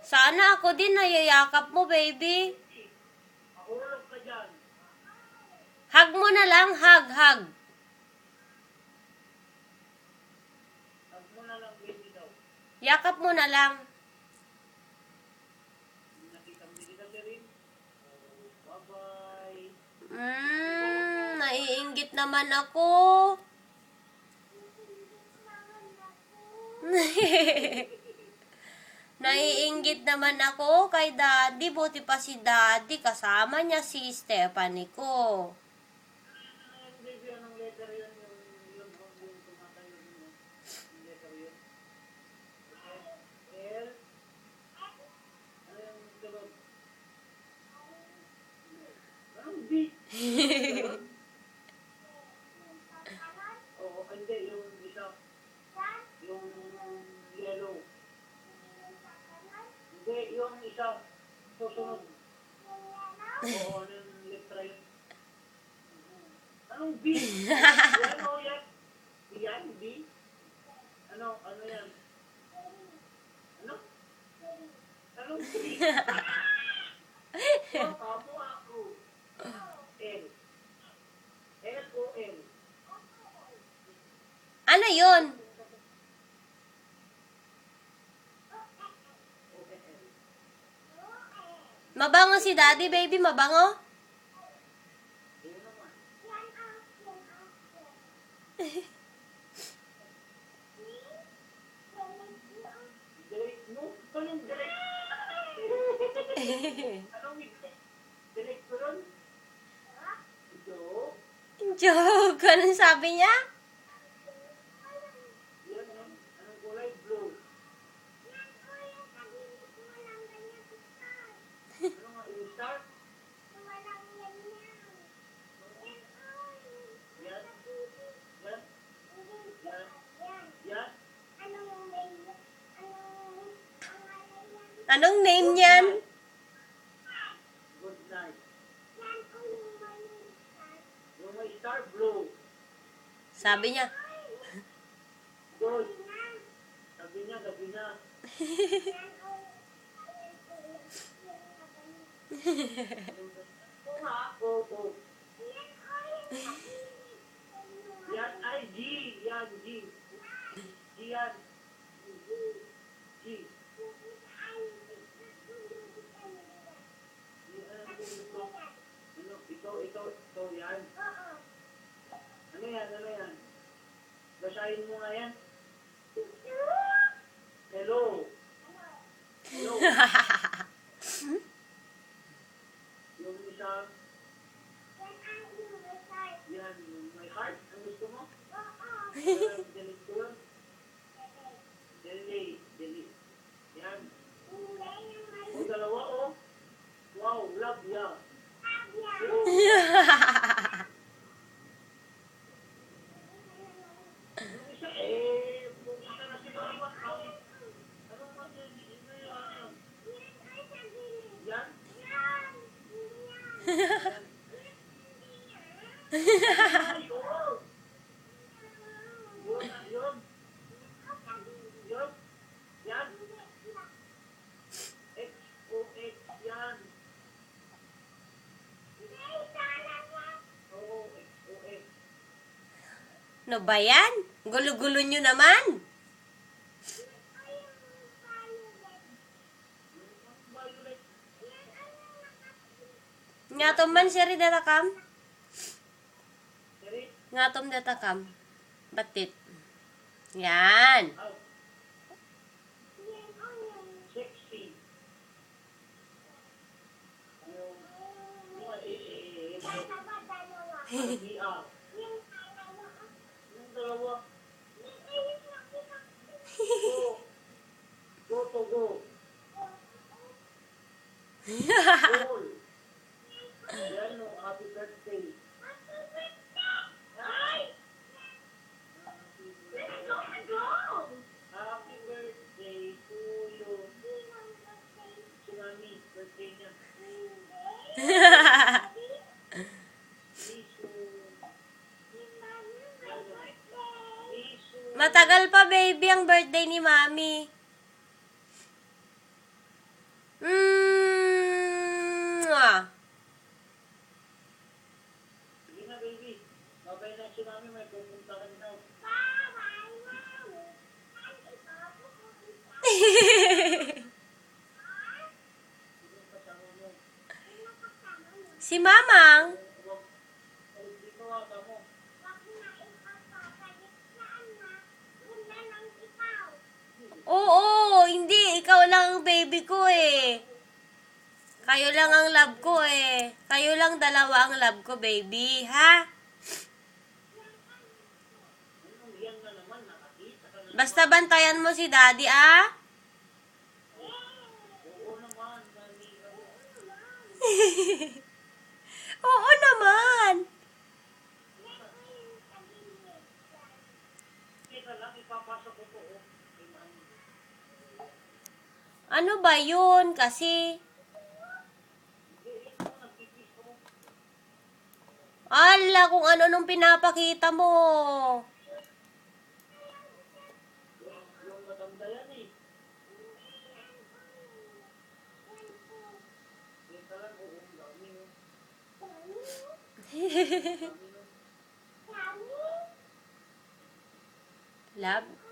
Sana ako din nayayakap mo, baby. Mahulog ka dyan. Hug mo na lang, hug. Hug mo na lang, baby daw. Yakap mo na lang. Nakita mo din kasi rin. Bye-bye. Naiinggit naman ako. Naiinggit naman ako kay Daddy. Buti pa si Daddy. Kasama niya si Stephanie ko. Ano, baby, anong letter yun? Yung tumatayo yun. Yung letter yun. L. Ano yung tulog? Anong B? Oo, hindi. Yung isa. Yung yellow. Hindi, yung isa. Susunod. Oo, ano yung letra yun? Anong B? Ano yan? Yan, B? Ano yan? Ano? Anong B? Kamo ako. L. L-O-L. Ano yun? O-L. Mabango si Daddy, baby. Mabango? Yun naman. Direct mo? Anong direct? Anong direct ko ron? Ito? Joke. Anong sabi niya? Yan, yan. Anong kulay? Blue. Ano nga? Yung star? Yan. Yan. Yan. Yan. Anong name niyan? Good night. Yung may star, blue. Sabi niya. Good. Sabi niya, gabi na. Oo nga, oo. Yan ay G. Yan, G. G yan. G. Ito, yan. Ano yan? Basahin mo nga yan. Hello. Hello. Yung isa, yan, yung may heart. Ang gusto mo? Delete ko yun. Delete. Yan. O, dalawa, oh. Wow, love ya. Yung isa, pumunta na si Mama. Anong mag-ibig na yan? Yan? Ay, oo. Yun. Yan. X-O-X, yan. Oo, X-O-X. Ano ba yan? Gulo-gulo nyo naman. Violet. Ngatom man siya rin datakam? Sorry? Ngatom datakam. Batit. Yan. Out. Sexy. VR. Yung dalawa. Go to go. Goal. Yan o, happy birthday. Ay! Happy birthday to you. Si Mami, birthday niya. Matagal pa, baby, ang birthday ni Mami. Sino kasama mo? Si Mamang. Huwag, hindi ko ata mo. Oo, hindi. Ikaw lang ang baby ko eh. Kayo lang ang love ko eh. Kayo lang dalawa ang love ko, baby. Ha? Yan na naman, nakakita ka na. Basta bantayan mo si daddy, ah? Oo naman, dali ka mo. Oo naman. Teka lang, ipapasok ko to. Oh. Kay mami. Ano ba yun? Kasi, Hindi, ito, nagpipis ko. ala, kung ano nung pinapakita mo. Yung matanda yan eh. Teka lang, oo, dami no. Dami no. Love?